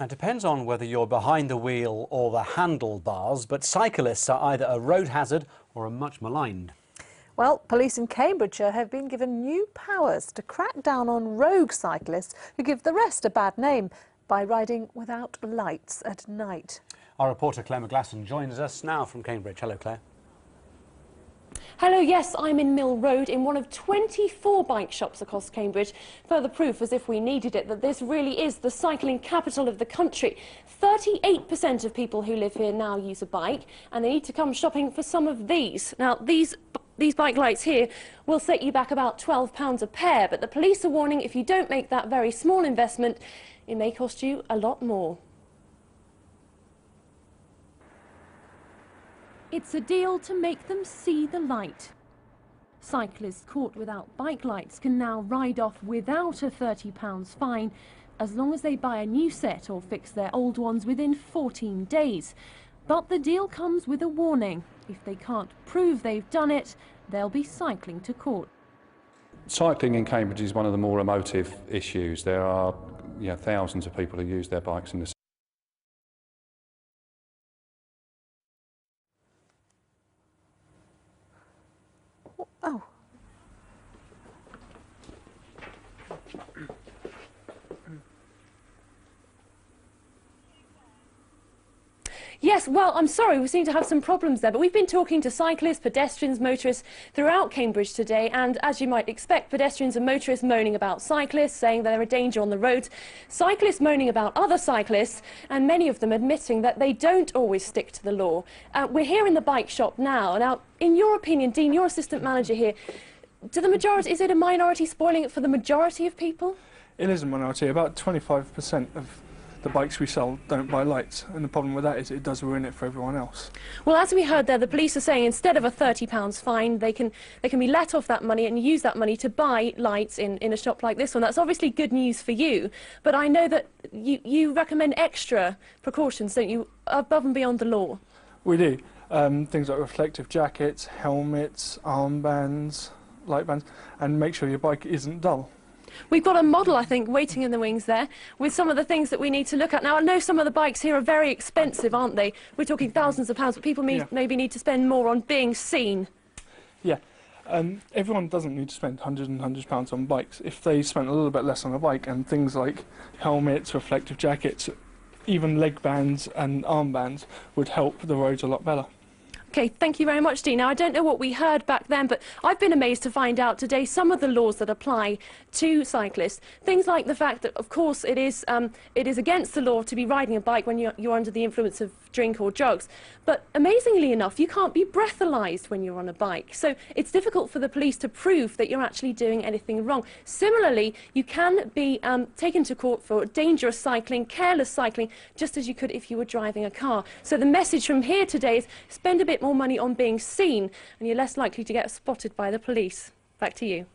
It depends on whether you're behind the wheel or the handlebars, but cyclists are either a road hazard or are much maligned. Well, police in Cambridgeshire have been given new powers to crack down on rogue cyclists who give the rest a bad name by riding without lights at night. Our reporter Claire McGlasson joins us now from Cambridge. Hello, Claire. Hello, yes, I'm in Mill Road in one of 24 bike shops across Cambridge. Further proof, as if we needed it, that this really is the cycling capital of the country. 38% of people who live here now use a bike, and they need to come shopping for some of these. Now, these bike lights here will set you back about £12 a pair, but the police are warning if you don't make that very small investment, it may cost you a lot more. It's a deal to make them see the light. Cyclists caught without bike lights can now ride off without a £30 fine as long as they buy a new set or fix their old ones within 14 days. But the deal comes with a warning. If they can't prove they've done it, they'll be cycling to court. Cycling in Cambridge is one of the more emotive issues. There are thousands of people who use their bikes in the Oh. Yes, well, I'm sorry, we seem to have some problems there, but we've been talking to cyclists, pedestrians, motorists throughout Cambridge today, and as you might expect, pedestrians and motorists moaning about cyclists, saying they're a danger on the roads, cyclists moaning about other cyclists, and many of them admitting that they don't always stick to the law. We're here in the bike shop now. Now, in your opinion, Dean, you're assistant manager here, is it a minority spoiling it for the majority of people? It is a minority. About 25% of the bikes we sell don't buy lights, and the problem with that is it does ruin it for everyone else. Well, as we heard there, the police are saying instead of a £30 fine, they can be let off that money and use that money to buy lights in a shop like this one. That's obviously good news for you, but I know that you recommend extra precautions, don't you, above and beyond the law? We do. Things like reflective jackets, helmets, armbands, light bands, and make sure your bike isn't dull. We've got a model, I think, waiting in the wings there with some of the things that we need to look at. Now, I know some of the bikes here are very expensive, aren't they? We're talking thousands of pounds, but people maybe need to spend more on being seen. Yeah. Everyone doesn't need to spend hundreds and hundreds of pounds on bikes. If they spent a little bit less on a bike, and things like helmets, reflective jackets, even leg bands and armbands would help the roads a lot better. OK, thank you very much, Dean. Now, I don't know what we heard back then, but I've been amazed to find out today some of the laws that apply to cyclists. Things like the fact that, of course, it is against the law to be riding a bike when you're under the influence of drink or drugs. But amazingly enough, you can't be breathalyzed when you're on a bike. So it's difficult for the police to prove that you're actually doing anything wrong. Similarly, you can be taken to court for dangerous cycling, careless cycling, just as you could if you were driving a car. So the message from here today is spend a bit more money on being seen and you're less likely to get spotted by the police. Back to you.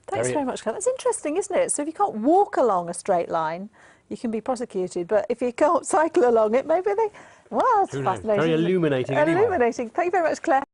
Thanks very much, Claire. That's interesting, isn't it? So if you can't walk along a straight line, you can be prosecuted, but if you can't cycle along it, maybe they... Well, it's fascinating. Very illuminating. Illuminating. Thank you very much, Claire.